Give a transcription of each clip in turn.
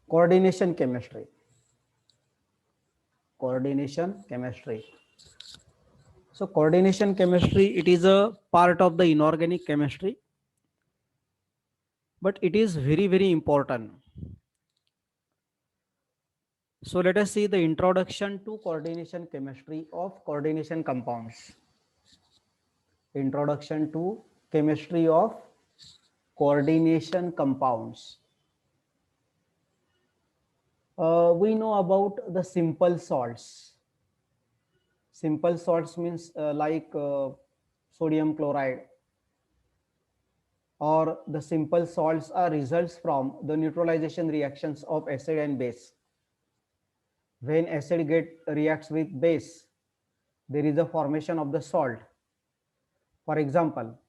Coordination chemistry. Coordination chemistry. So coordination chemistry, it is a part of the inorganic chemistry, but it is very, very important. So let us see the introduction to coordination chemistry of coordination compounds. Introduction to chemistry of coordination compounds. We know about the simple salts. Simple salts means like sodium chloride, or the simple salts are results from the neutralization reactions of acid and base. When acid reacts with base, there is a formation of the salt. For example,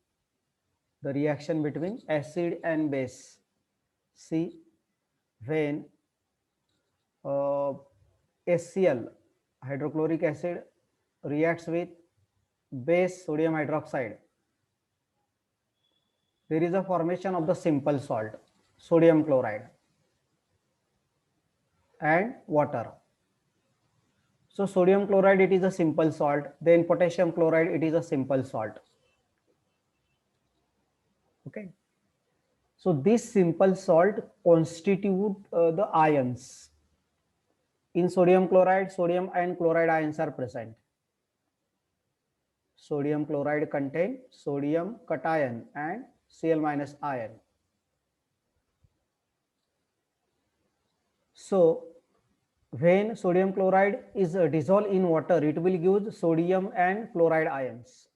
the reaction between acid and base. See, when HCl, hydrochloric acid, reacts with base sodium hydroxide, there is a formation of the simple salt, sodium chloride and water. So sodium chloride, it is a simple salt. Then potassium chloride, it is a simple salt. Okay. So this simple salt constitute the ions. In sodium chloride, sodium and chloride ions are present. Sodium chloride contain sodium cation and Cl minus ion. So when sodium chloride is dissolved in water, it will give sodium and chloride ions.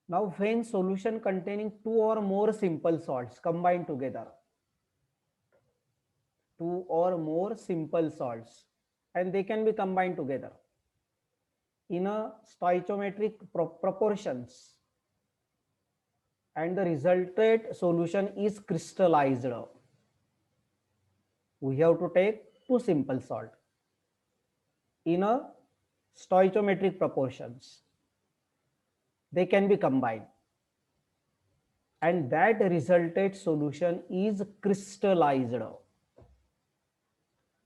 Now when solution containing two or more simple salts combined together, two or more simple salts, and they can be combined together in a stoichiometric proportions, and the resulted solution is crystallized. We have to take two simple salt in a stoichiometric proportions. They can be combined, and that resulted solution is crystallized.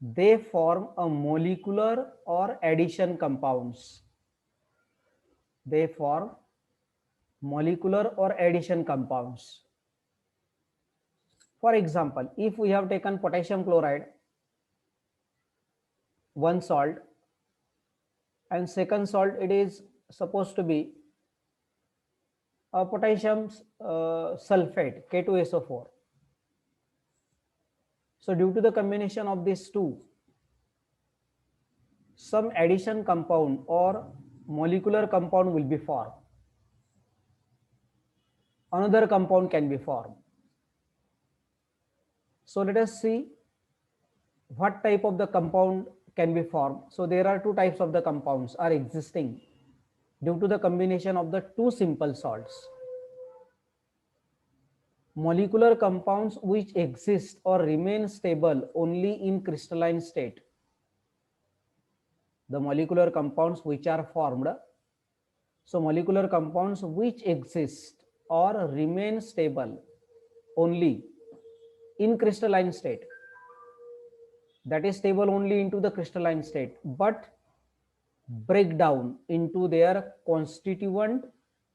They form a molecular or addition compounds. They form molecular or addition compounds. For example, if we have taken potassium chloride, one salt, and second salt, it is supposed to be a potassium sulfate, K2SO4. So due to the combination of these two, some addition compound or molecular compound will be formed. Another compound can be formed. So let us see what type of the compound can be formed. So there are two types of the compounds are existing due to the combination of the two simple salts. Molecular compounds which exist or remain stable only in crystalline state. The molecular compounds which are formed, so molecular compounds which exist or remain stable only in crystalline state, that is stable only into the crystalline state, but break down into their constituent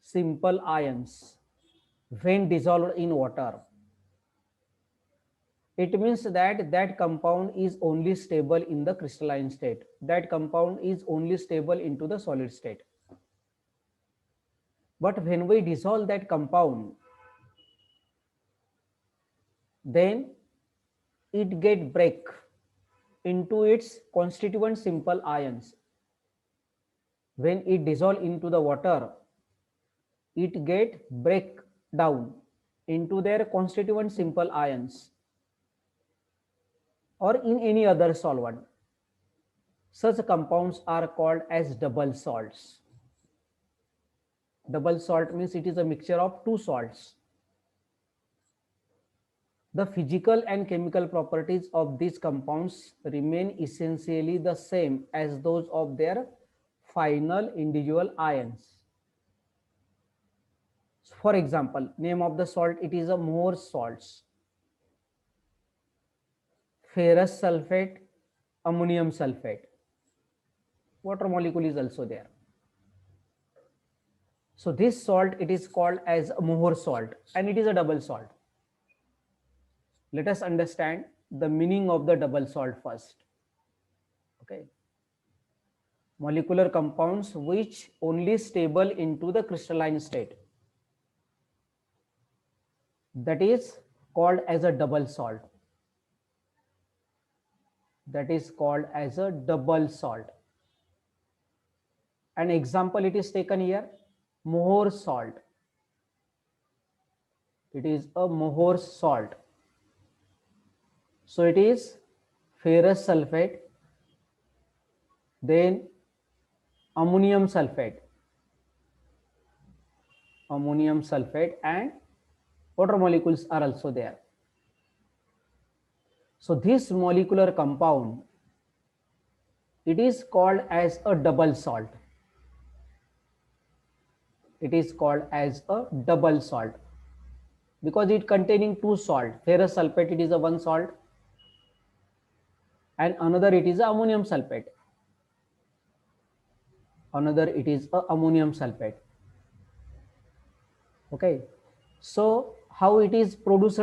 simple ions when dissolved in water. It means that that compound is only stable in the crystalline state. That compound is only stable into the solid state. But when we dissolve that compound, then it get break into its constituent simple ions. When it dissolve into the water, it get break down into their constituent simple ions, or in any other solvent. Such compounds are called as double salts. Double salt means it is a mixture of two salts. The physical and chemical properties of these compounds remain essentially the same as those of their final individual ions. For example, name of the salt, it is a Morse salts. ferrous sulfate, ammonium sulfate. Water molecule is also there. So this salt, it is called as Mohr salt, and it is a double salt. Let us understand the meaning of the double salt first. Okay. Molecular compounds which only stable into the crystalline state, that is called as a double salt. That is called as a double salt. An example it is taken here, Mohr salt. It is a Mohr salt. So it is ferrous sulfate, then ammonium sulfate, and water molecules are also there. So this molecular compound, it is called as a double salt. It is called as a double salt because it containing two salt. Ferrous sulfate, it is a one salt, and another it is ammonium sulfate. Another it is a ammonium sulfate. Okay, so how it is produced?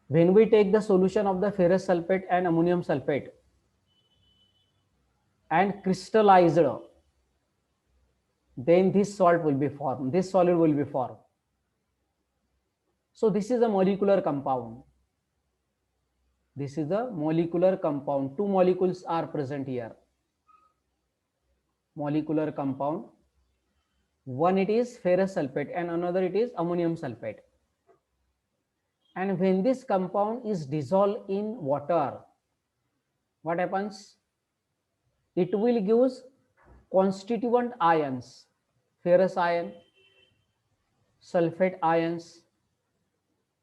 When we take the solution of the ferrous sulfate and ammonium sulfate and crystallized, then this salt will be formed, this solid will be formed. So this is a molecular compound. This is a molecular compound. Two molecules are present here. Molecular compound. One it is ferrous sulfate and another it is ammonium sulfate. And when this compound is dissolved in water, what happens? It will give constituent ions, ferrous ion, sulfate ions,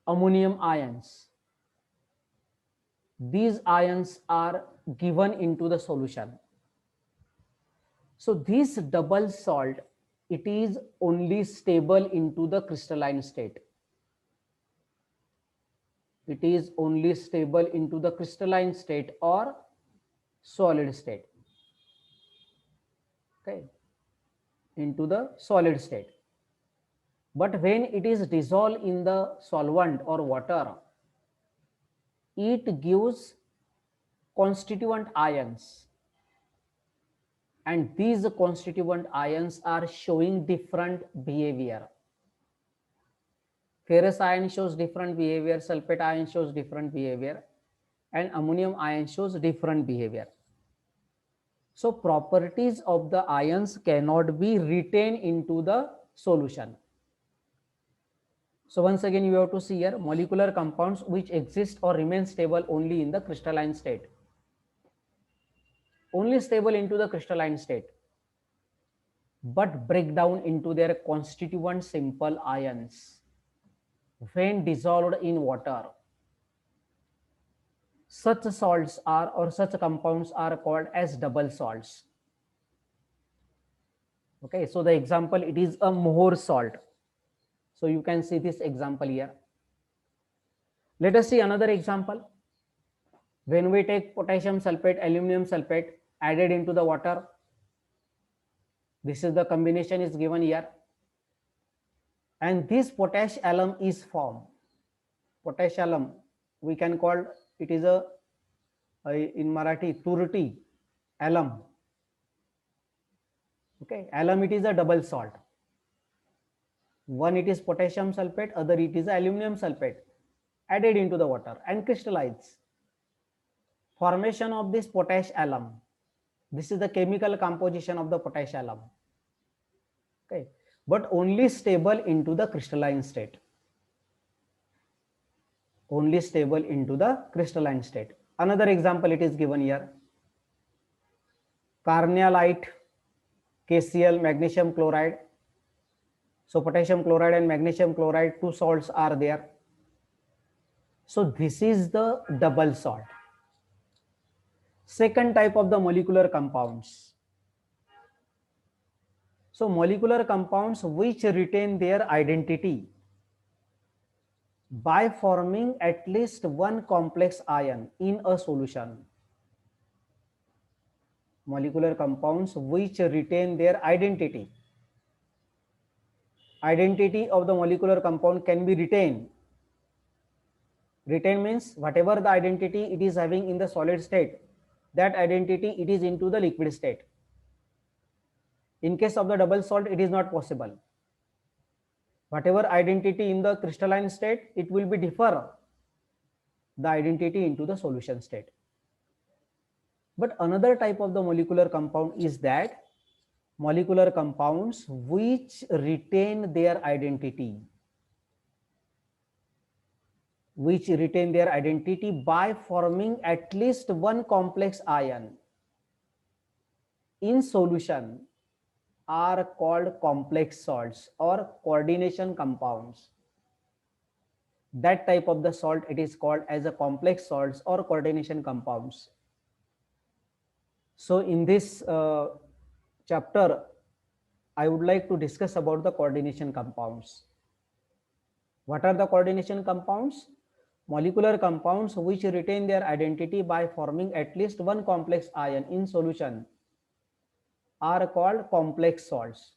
ammonium ions. These ions are given into the solution. So this double salt, it is only stable into the crystalline state. It is only stable into the crystalline state or solid state. Okay, into the solid state. But when it is dissolved in the solvent or water, it gives constituent ions, and these constituent ions are showing different behavior. Ferrous ion shows different behavior, sulfate ion shows different behavior, and ammonium ion shows different behavior. So properties of the ions cannot be retained into the solution. So once again you have to see here molecular compounds which exist or remain stable only in the crystalline state. Only stable into the crystalline state, but break down into their constituent simple ions when dissolved in water. Such salts are, or such compounds are called as double salts. Okay, so the example, it is a Mohr salt. So you can see this example here. Let us see another example. When we take potassium sulfate, aluminum sulfate added into the water, this is the combination is given here, and this potash alum is formed. Potash alum, we can call it is a in Marathi turti alum. Okay, alum, it is a double salt. One it is potassium sulfate, other it is aluminum sulfate added into the water and crystallized. Formation of this potash alum. This is the chemical composition of the potash alum. Okay, but only stable into the crystalline state. Only stable into the crystalline state. Another example it is given here. Carnallite, KCl, magnesium chloride. So potassium chloride and magnesium chloride, two salts are there. So this is the double salt. Second type of the molecular compounds. So molecular compounds which retain their identity. by forming at least one complex ion in a solution. Molecular compounds which retain their identity. Identity of the molecular compound can be retained. Retain means whatever the identity it is having in the solid state, that identity it is into the liquid state. In case of the double salt, it is not possible. Whatever identity in the crystalline state, it will be differ the identity into the solution state. But another type of the molecular compound is that molecular compounds which retain their identity, by forming at least one complex ion in solution are called complex salts or coordination compounds. That type of the salt, it is called as a complex salts or coordination compounds. So in this chapter, I would like to discuss about the coordination compounds. What are the coordination compounds? Molecular compounds which retain their identity by forming at least one complex ion in solution are called complex salts.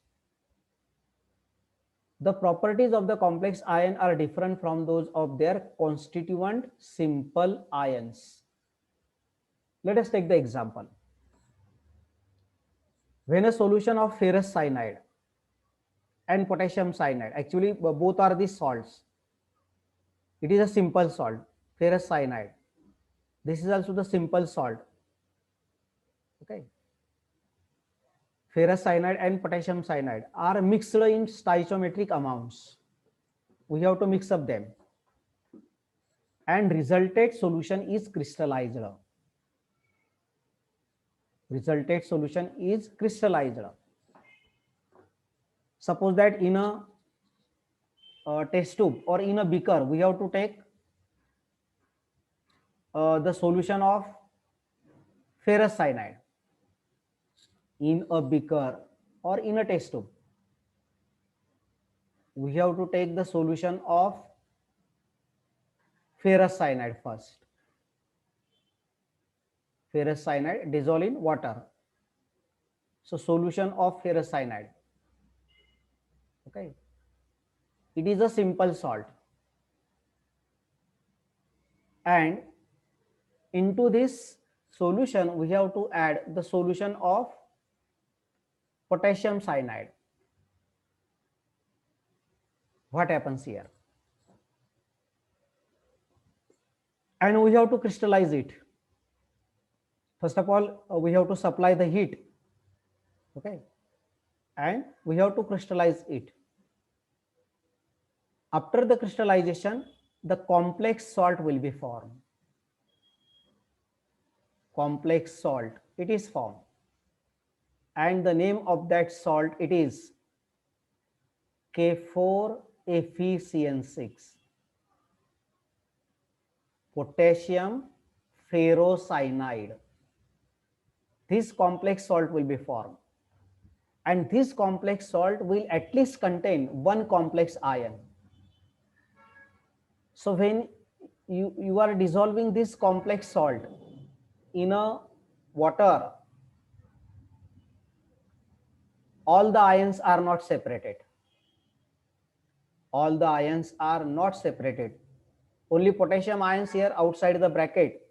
The properties of the complex ion are different from those of their constituent simple ions. Let us take the example. When a solution of ferrous cyanide and potassium cyanide, actually both are the salts. It is a simple salt, ferrous cyanide. This is also the simple salt. Okay. Ferrous cyanide and potassium cyanide are mixed in stoichiometric amounts. We have to mix up them. And resultant solution is crystallized. Resultant solution is crystallized. Suppose that in a test tube or in a beaker, we have to take the solution of ferrous cyanide in a beaker or in a test tube. We have to take the solution of ferrous cyanide first. Ferrous cyanide dissolved in water. So solution of ferrous cyanide. Okay. It is a simple salt. And into this solution, we have to add the solution of potassium cyanide. What happens here? And we have to crystallize it. First of all, we have to supply the heat. Okay. And we have to crystallize it. After the crystallization, the complex salt will be formed. Complex salt, it is formed. And the name of that salt, it is K4FeCN6. Potassium ferrocyanide. This complex salt will be formed. And this complex salt will at least contain one complex ion. So when you are dissolving this complex salt in a water, all the ions are not separated. All the ions are not separated. Only potassium ions here outside the bracket.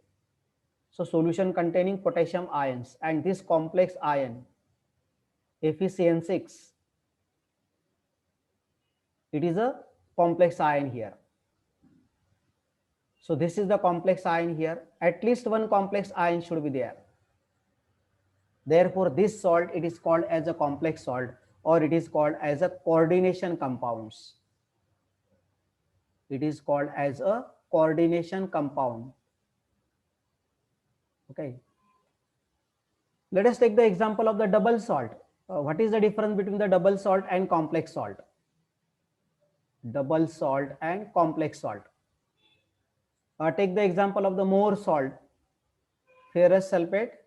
So solution containing potassium ions, and this complex ion FeCN6, it is a complex ion here. So this is the complex ion here. At least one complex ion should be there. Therefore, this salt, it is called as a complex salt, or it is called as a coordination compounds. It is called as a coordination compound. Okay. Let us take the example of the double salt. What is the difference between the double salt and complex salt? Double salt and complex salt. Take the example of the more salt, ferrous sulfate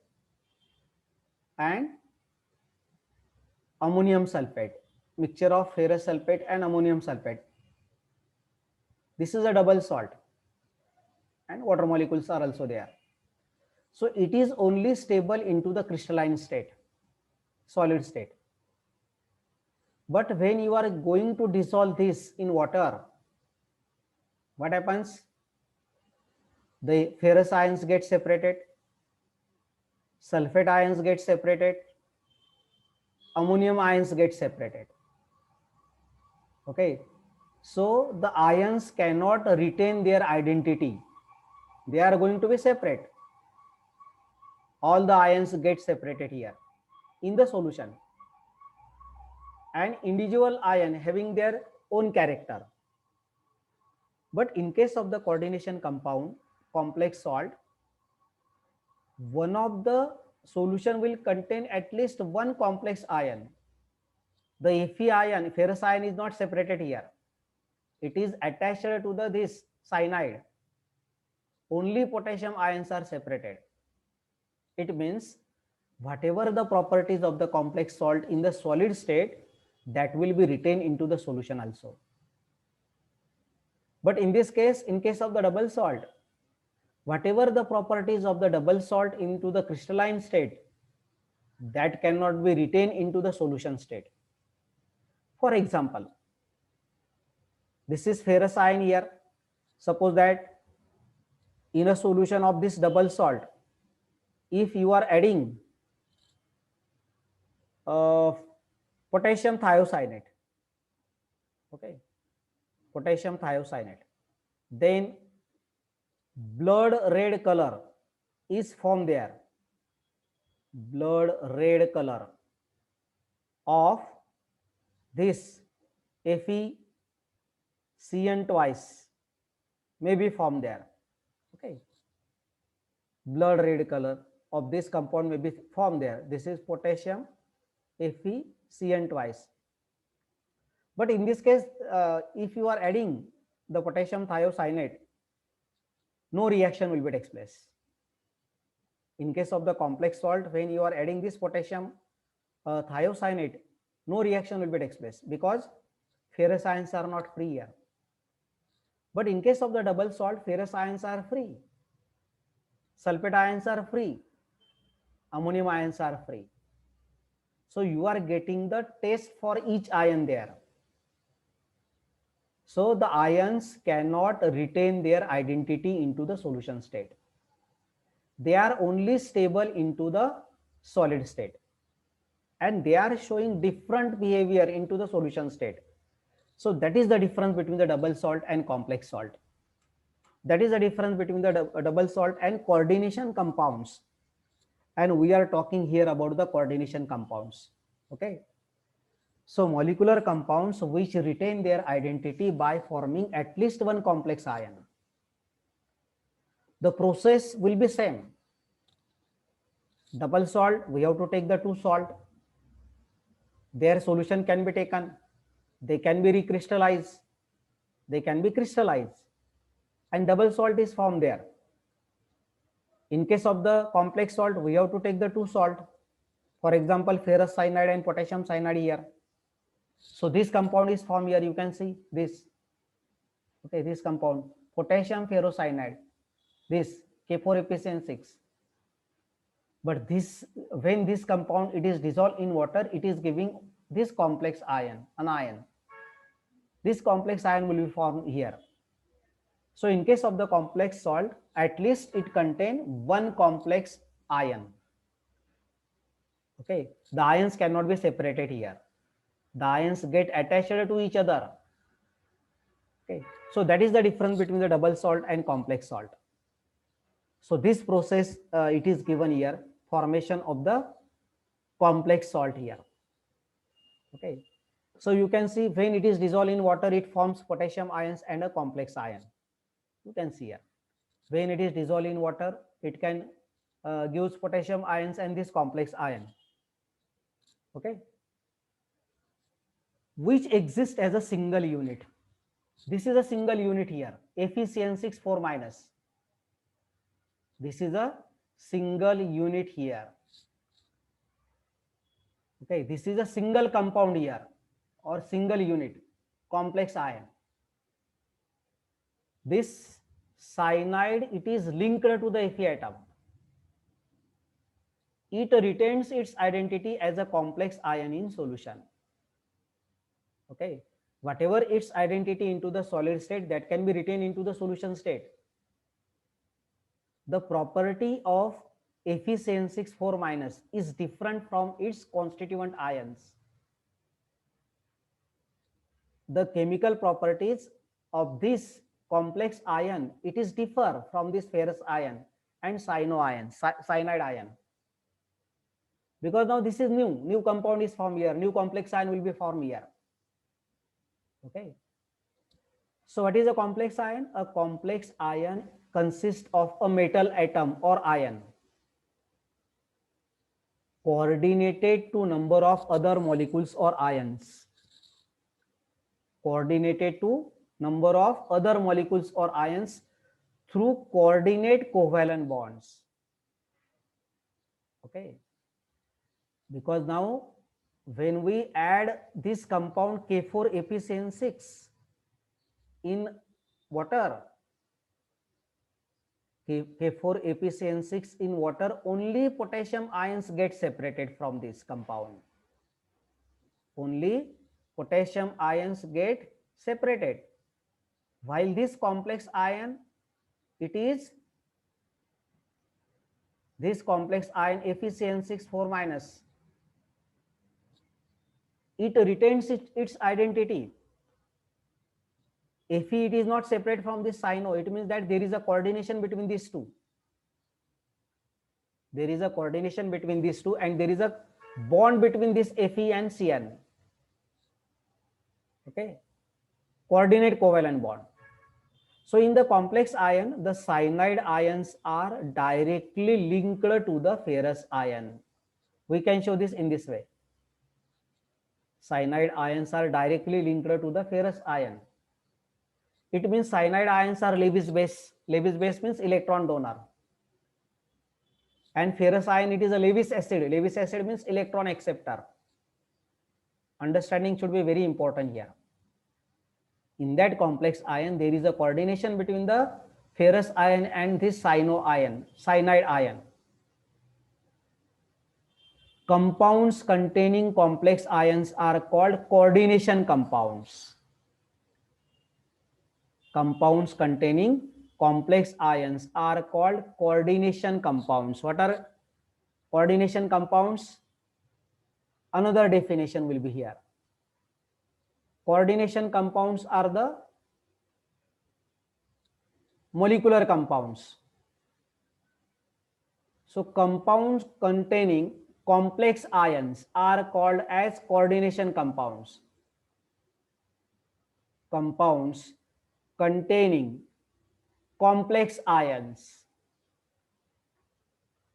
and ammonium sulfate, mixture of ferrous sulfate and ammonium sulfate. This is a double salt, and water molecules are also there. So it is only stable into the crystalline state, solid state. But when you are going to dissolve this in water, what happens? The ferrous ions get separated, sulfate ions get separated, ammonium ions get separated. Okay, so the ions cannot retain their identity. They are going to be separate. All the ions get separated here in the solution. And individual ion having their own character. But in case of the coordination compound, complex salt, one of the solution will contain at least one complex ion. The Fe ion, ferrous ion, is not separated here. It is attached to this cyanide. Only potassium ions are separated. It means whatever the properties of the complex salt in the solid state, that will be retained into the solution also. But in this case, in case of the double salt, whatever the properties of the double salt into the crystalline state, that cannot be retained into the solution state. For example, this is ferrous ion here. Suppose that in a solution of this double salt, if you are adding potassium thiocyanate, okay, potassium thiocyanate, then blood red color is formed there. Blood red color of this FeCN twice may be formed there. Okay, blood red color of this compound may be formed there. This is potassium FeCN twice. But in this case, if you are adding the potassium thiocyanate, no reaction will be takes place. In case of the complex salt, when you are adding this potassium thiocyanate, no reaction will be takes place because ferrous ions are not free here. But in case of the double salt, ferrous ions are free, sulfate ions are free, ammonium ions are free. So you are getting the test for each ion there. So the ions cannot retain their identity into the solution state. They are only stable into the solid state. And they are showing different behavior into the solution state. So that is the difference between the double salt and complex salt. That is the difference between the double salt and coordination compounds. And we are talking here about the coordination compounds. Okay. So molecular compounds which retain their identity by forming at least one complex ion. The process will be same. Double salt, we have to take the two salt. Their solution can be taken. They can be recrystallized. They can be crystallized. And double salt is formed there. In case of the complex salt, we have to take the two salt. For example, ferrous cyanide and potassium cyanide here. So this compound is formed here. You can see this. Okay, this compound, potassium ferrocyanide, this K4FeCN6. But this, when this compound it is dissolved in water, it is giving this complex ion, an ion. This complex ion will be formed here. So in case of the complex salt, at least it contains one complex ion. Okay, the ions cannot be separated here. The ions get attached to each other. Okay, so that is the difference between the double salt and complex salt. So this process it is given here, formation of the complex salt here. Okay, so you can see when it is dissolved in water, it forms potassium ions and a complex ion. You can see here, when it is dissolved in water, it can gives potassium ions and this complex ion. Okay, which exists as a single unit. This is a single unit here, FeCN6 4 minus. This is a single unit here. Okay, this is a single compound here or single unit, complex ion. This cyanide, it is linked to the Fe atom. It retains its identity as a complex ion in solution. Okay, whatever its identity into the solid state, that can be retained into the solution state. The property of FeCN6 4- is different from its constituent ions. The chemical properties of this complex ion, it is differ from this ferrous ion and cyanide ion. Because now this is new compound is formed here, new complex ion will be formed here. Okay. So what is a complex ion? A complex ion consists of a metal atom or ion coordinated to number of other molecules or ions. Coordinated to number of other molecules or ions through coordinate covalent bonds. Okay. Because now when we add this compound K4-FeCN6 in water, K4-FeCN6 in water, only potassium ions get separated from this compound. Only potassium ions get separated. While this complex ion, it is this complex ion FeCN6 4-, it retains its identity. Fe, it is not separate from this cyano. It means that there is a coordination between these two. There is a coordination between these two, and there is a bond between this Fe and Cn. Okay, coordinate covalent bond. So in the complex ion, the cyanide ions are directly linked to the ferrous ion. We can show this in this way. Cyanide ions are directly linked to the ferrous ion. It means cyanide ions are Lewis base. Lewis base means electron donor. And ferrous ion, it is a Lewis acid. Lewis acid means electron acceptor. Understanding should be very important here. In that complex ion, there is a coordination between the ferrous ion and this cyanide ion. Compounds containing complex ions are called coordination compounds. Compounds containing complex ions are called coordination compounds. What are coordination compounds? Another definition will be here. Coordination compounds are the molecular compounds. So compounds containing complex ions are called as coordination compounds. Compounds containing complex ions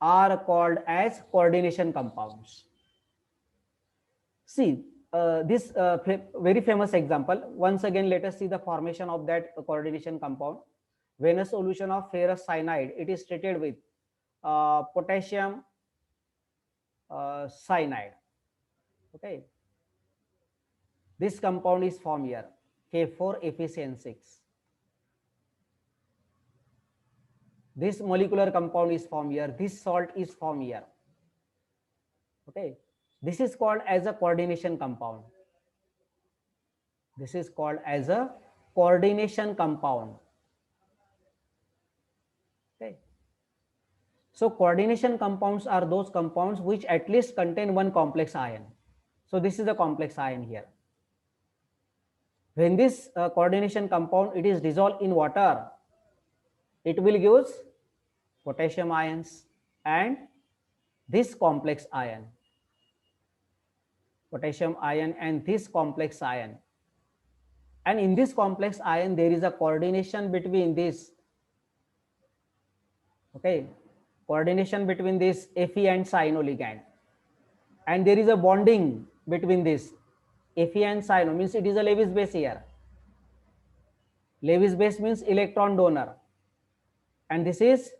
are called as coordination compounds. See, this very famous example. Once again, let us see the formation of that coordination compound. When a solution of ferrous cyanide, it is treated with potassium cyanide. Okay, this compound is formed here, K4-FeCN6. This molecular compound is formed here. This salt is formed here. Okay, this is called as a coordination compound. This is called as a coordination compound. Okay. So coordination compounds are those compounds which at least contain one complex ion. So this is a complex ion here. When this coordination compound, it is dissolved in water, it will give potassium ions and this complex ion. Potassium ion and this complex ion. And in this complex ion, there is a coordination between this. Okay, coordination between this Fe and cyano ligand. And there is a bonding between this Fe and cyano, means it is a Lewis base here. Lewis base means electron donor. And this is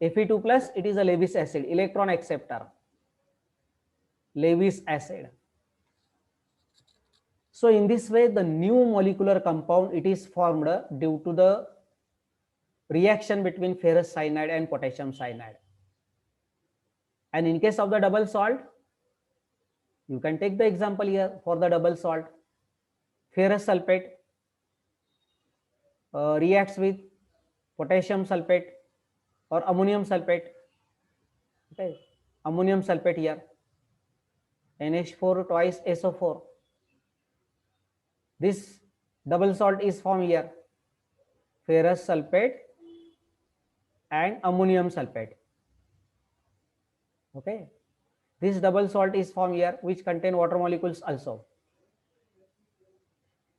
Fe2 plus, it is a Lewis acid, electron acceptor. Lewis acid. So in this way, the new molecular compound, it is formed due to the reaction between ferrous cyanide and potassium cyanide. And in case of the double salt, you can take the example here for the double salt. Ferrous sulfate reacts with potassium sulfate or ammonium sulfate. Okay, ammonium sulfate here, NH4 twice SO4. This double salt is formed here, ferrous sulfate and ammonium sulfate. Okay, this double salt is formed here, which contain water molecules also.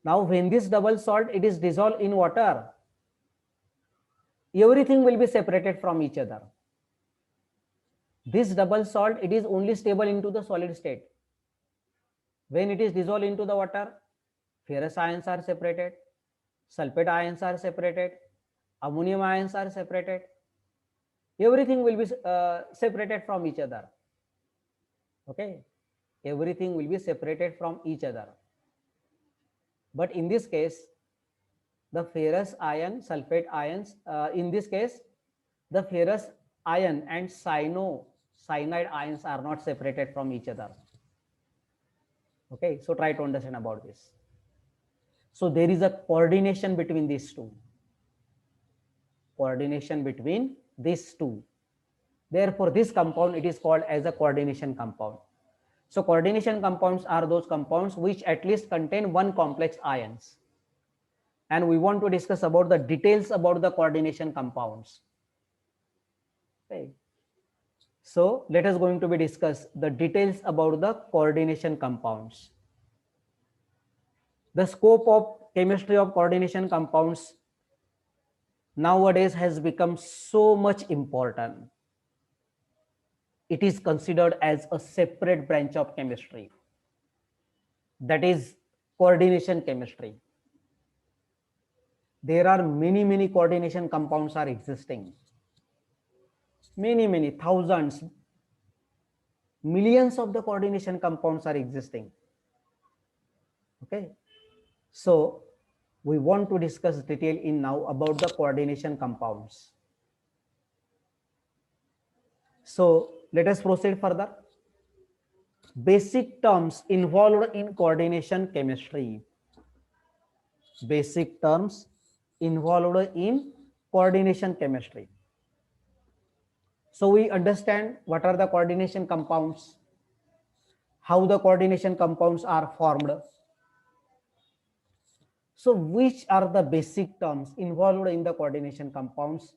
Now when this double salt, it is dissolved in water, everything will be separated from each other. This double salt, it is only stable into the solid state. When it is dissolved into the water, ferrous ions are separated, sulfate ions are separated, ammonium ions are separated. Everything will be separated from each other. Okay, everything will be separated from each other. But in this case, the ferrous ion, sulfate ions, in this case, the ferrous ion and cyanide ions are not separated from each other. Okay, so try to understand about this. So there is a coordination between these two. Coordination between these two. Therefore, this compound, it is called as a coordination compound. So coordination compounds are those compounds which at least contain one complex ions. And we want to discuss about the details about the coordination compounds. Okay. So let us going to be discuss the details about the coordination compounds. The scope of chemistry of coordination compounds nowadays has become so much important. It is considered as a separate branch of chemistry, that is coordination chemistry. There are many coordination compounds are existing. Many thousands, millions of the coordination compounds are existing. Okay, so we want to discuss detail in now about the coordination compounds. So let us proceed further. Basic terms involved in coordination chemistry. Basic terms involved in coordination chemistry. So we understand what are the coordination compounds, how the coordination compounds are formed. So which are the basic terms involved in the coordination compounds?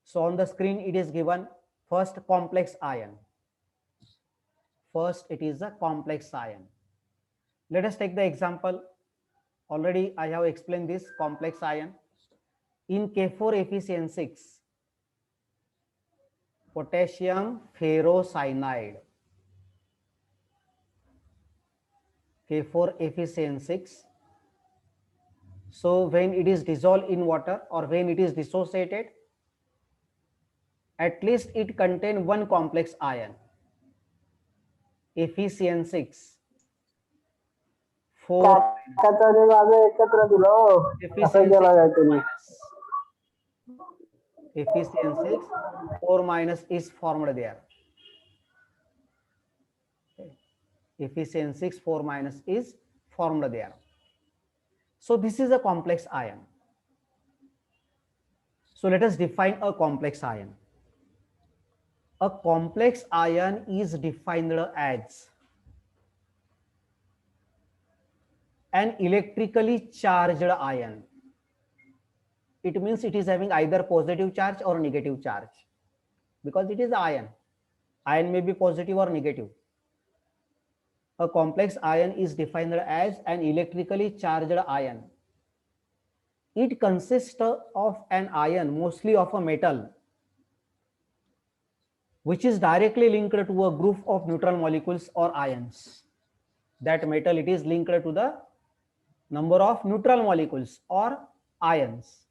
So on the screen it is given. First, complex ion. First, it is a complex ion. Let us take the example. Already I have explained this complex ion. In K4FeCN6, potassium ferrocyanide, K4FeCN6. So when it is dissolved in water or when it is dissociated, at least it contains one complex ion, FeCN6. 4 FeCN6 4 minus is formed there. Okay. FeCN6 4 minus is formed there. So this is a complex ion. So let us define a complex ion. A complex ion is defined as an electrically charged ion. It means it is having either positive charge or negative charge, because it is ion. Ion may be positive or negative. A complex ion is defined as an electrically charged ion. It consists of an ion, mostly of a metal, which is directly linked to a group of neutral molecules or ions. That metal, it is linked to the number of neutral molecules or ions.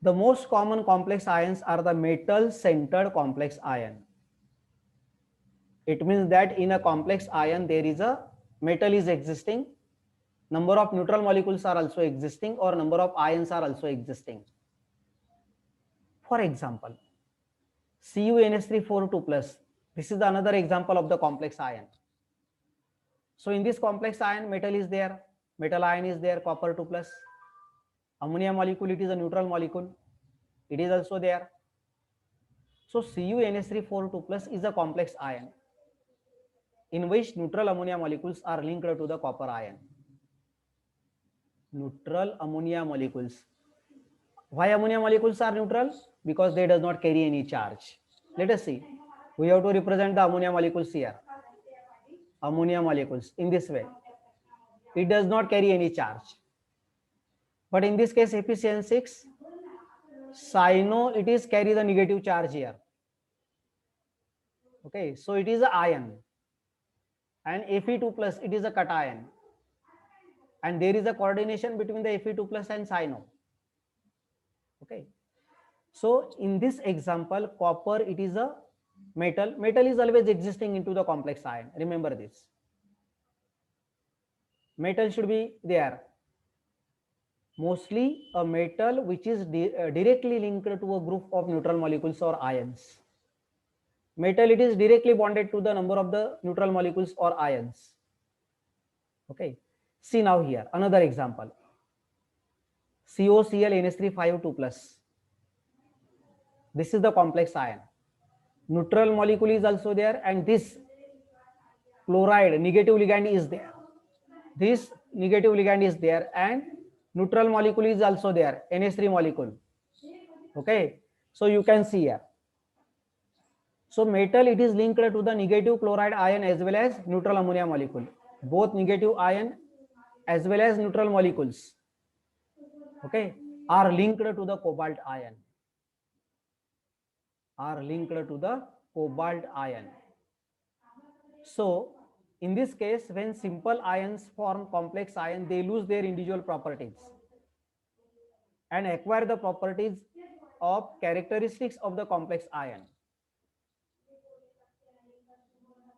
The most common complex ions are the metal centered complex ion. It means that in a complex ion there is a metal is existing, number of neutral molecules are also existing, or number of ions are also existing. For example, CuNH3 plus. This is another example of the complex ion. So in this complex ion, metal is there, metal ion is there, copper 2 plus. Ammonia molecule, it is a neutral molecule, it is also there. So CuNH3 plus is a complex ion in which neutral ammonia molecules are linked to the copper ion. Neutral ammonia molecules. Why ammonia molecules are neutral? Because they does not carry any charge. Let us see. We have to represent the ammonia molecules here. Ammonia molecules in this way. It does not carry any charge. But in this case, FeCN6, cyano, it is carry the negative charge here. Okay, so it is an ion. And Fe2 plus, it is a cation. And there is a coordination between the Fe2 plus and cyano. Okay. So in this example, copper, it is a metal. Metal is always existing into the complex ion. Remember this. Metal should be there. Mostly a metal which is directly linked to a group of neutral molecules or ions. Metal, it is directly bonded to the number of the neutral molecules or ions. Okay. See now here, another example. COCl plus. This is the complex ion. Neutral molecule is also there, and this chloride negative ligand is there. This negative ligand is there, and neutral molecule is also there, NH3 molecule. Okay, so you can see here. So metal, it is linked to the negative chloride ion as well as neutral ammonia molecule. Both negative ion as well as neutral molecules, okay, are linked to the cobalt ion. Are linked to the cobalt ion. So in this case, when simple ions form complex ion, they lose their individual properties and acquire the properties of characteristics of the complex ion.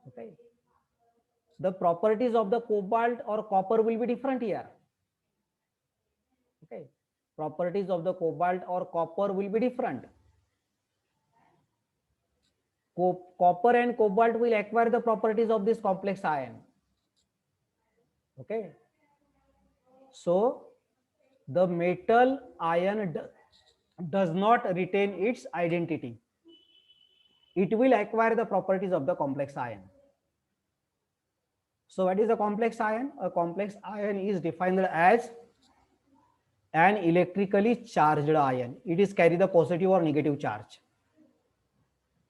Okay. The properties of the cobalt or copper will be different here. Okay. Properties of the cobalt or copper will be different. Copper and cobalt will acquire the properties of this complex ion. Okay. So the metal ion does not retain its identity. It will acquire the properties of the complex ion. So what is a complex ion? A complex ion is defined as an electrically charged ion. It is carry the positive or negative charge.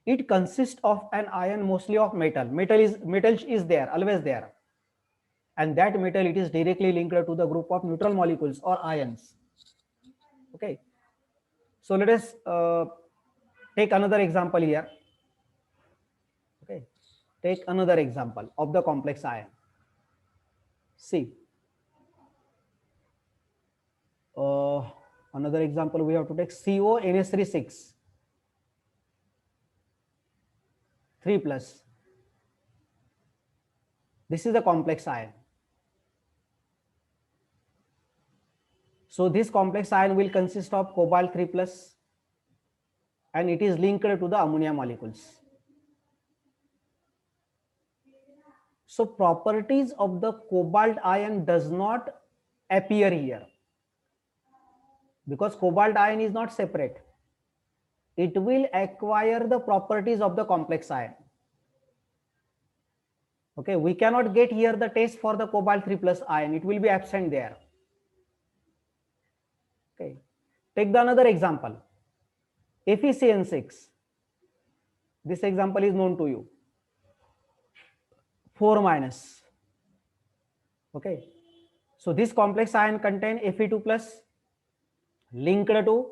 It consists of an ion mostly of metal. Metal is there, always there. And that metal, it is directly linked to the group of neutral molecules or ions. Okay. So let us take another example here. Okay. Take another example of the complex ion. See. Another example we have to take CONH3 3 plus. This is a complex ion. So this complex ion will consist of cobalt 3 plus, and it is linked to the ammonia molecules. So properties of the cobalt ion does not appear here because cobalt ion is not separate. It will acquire the properties of the complex ion. Okay, we cannot get here the test for the cobalt 3 plus ion. It will be absent there. Okay, take the another example. FeCN6. This example is known to you. 4 minus. Okay, so this complex ion contain Fe2 plus linked to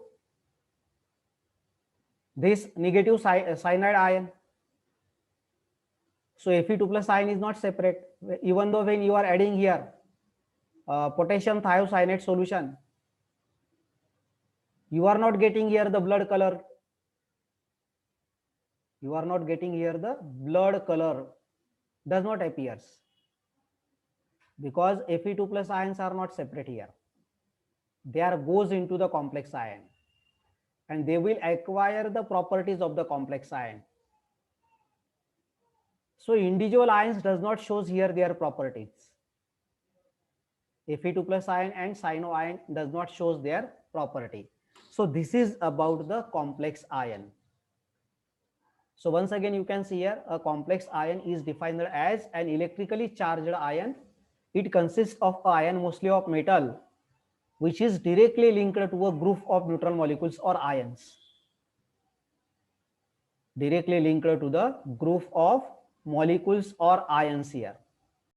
this negative cyanide ion. So Fe2 plus ion is not separate, even though when you are adding here potassium thiocyanate solution, you are not getting here the blood color. You are not getting here the blood color. does not appears because Fe2 plus ions are not separate here. They are goes into the complex ion and they will acquire the properties of the complex ion. So individual ions does not shows here their properties. Fe2 plus ion and cyano ion does not shows their property. So this is about the complex ion. So once again you can see here a complex ion is defined as an electrically charged ion. It consists of ion mostly of metal which is directly linked to a group of neutral molecules or ions. Directly linked to the group of molecules or ions here.